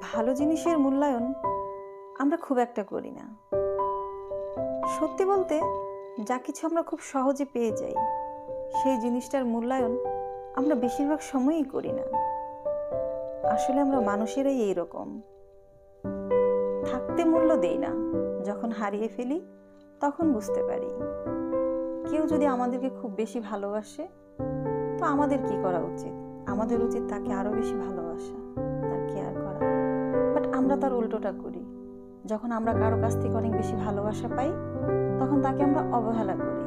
ভালো জিনিসের মূল্যায়ন আমরা খুব একটা করি না। সত্যি বলতে যা কিছু আমরা খুব সহজে পেয়ে যাই সেই জিনিসটার মূল্যায়ন আমরা বেশিরভাগ সময়ই করি না। আসলে আমরা মানুষেরাই এইরকম, থাকতে মূল্য দেই না, যখন হারিয়ে ফেলি তখন বুঝতে পারি। কেউ যদি আমাদেরকে খুব বেশি ভালোবাসে তো আমাদের কি করা উচিত? আমাদের উচিত তাকে আরো বেশি ভালোবাসা, তার কেয়ার করা। বাট আমরা তার উল্টোটা করি। যখন আমরা কারো কাছ থেকে অনেক বেশি ভালোবাসা পাই তখন তাকে আমরা অবহেলা করি।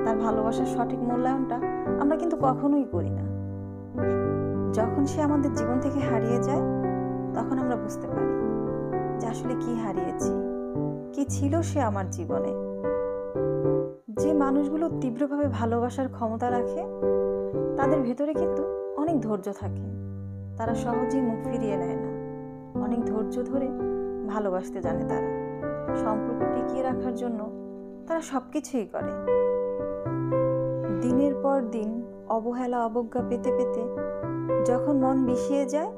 তার ভালোবাসার সঠিক মূল্যায়নটা আমরা কিন্তু কখনোই করি না। যখন সে আমাদের জীবন থেকে হারিয়ে যায় তখন আমরা বুঝতে পারি যে আসলে কি হারিয়েছি, কি ছিল সে আমার জীবনে। যে মানুষগুলো তীব্রভাবে ভালোবাসার ক্ষমতা রাখে তাদের ভেতরে কিন্তু অনেক ধৈর্য থাকে। তারা সহজেই মুখ ফিরিয়ে নেয় না, অনেক ধৈর্য ধরে ভালোবাসতে জানে। তারা সম্পর্ক টিকিয়ে রাখার জন্য তারা সবকিছুই করে। দিনের পর দিন অবহেলা অবজ্ঞা পেতে পেতে যখন মন বিষিয়ে যায়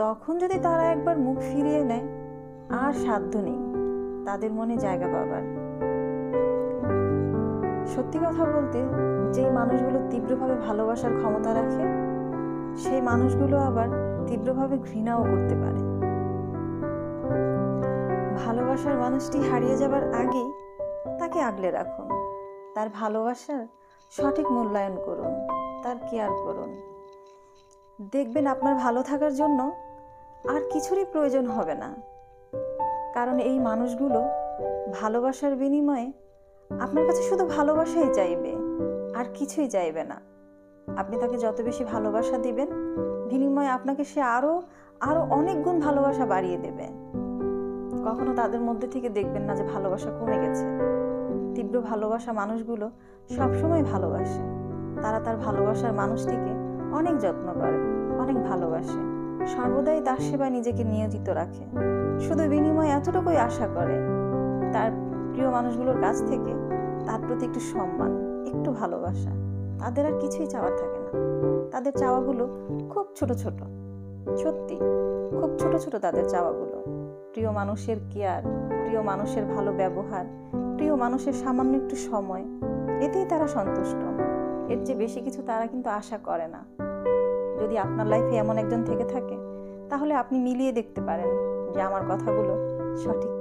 তখন যদি তারা একবার মুখ ফিরিয়ে নেয় আর সাধ্য নেই তাদের মনে জায়গা পাবার। সত্যি কথা বলতে যেই মানুষগুলো তীব্রভাবে ভালোবাসার ক্ষমতা রাখে সেই মানুষগুলো আবার তীব্রভাবে ঘৃণাও করতে পারে। ভালোবাসার মানুষটি হারিয়ে যাবার আগেই তাকে আগলে রাখুন, তার ভালোবাসার সঠিক মূল্যায়ন করুন, তার কেয়ার করুন। দেখবেন আপনার ভালো থাকার জন্য আর কিছুরই প্রয়োজন হবে না। কারণ এই মানুষগুলো ভালোবাসার বিনিময়ে আপনার কাছে শুধু ভালোবাসাই চাইবে, আর কিছুই চাইবে না। আপনি তাকে যত বেশি ভালোবাসা দিবেন বিনিময়ে আপনাকে সে আরো অনেক গুণ ভালোবাসা বাড়িয়ে দেবে। কখনো তাদের মধ্যে থেকে দেখবেন না যে ভালোবাসা কমে গেছে। তীব্র ভালোবাসা মানুষগুলো সবসময় ভালোবাসে। তারা তার ভালোবাসার মানুষটিকে অনেক যত্ন করে, অনেক ভালোবাসে, সর্বদাই তার সেবায় নিজেকে নিয়োজিত রাখে। শুধু বিনিময়ে এতটুকুই আশা করে তার প্রিয় মানুষগুলোর কাছ থেকে তার প্রতি একটু সম্মান, একটু ভালোবাসা। তাদের আর কিছুই চাওয়ার থাকে না। তাদের চাওয়াগুলো খুব ছোট ছোট, সত্যি খুব ছোট ছোট তাদের চাওয়াগুলো। প্রিয় মানুষের কেয়ার, প্রিয় মানুষের ভালো ব্যবহার, প্রিয় মানুষের সামান্য একটু সময়, এতেই তারা সন্তুষ্ট। এর চেয়ে বেশি কিছু তারা কিন্তু আশা করে না। যদি আপনার লাইফে এমন একজন থেকে থাকে তাহলে আপনি মিলিয়ে দেখতে পারেন যে আমার কথাগুলো সঠিক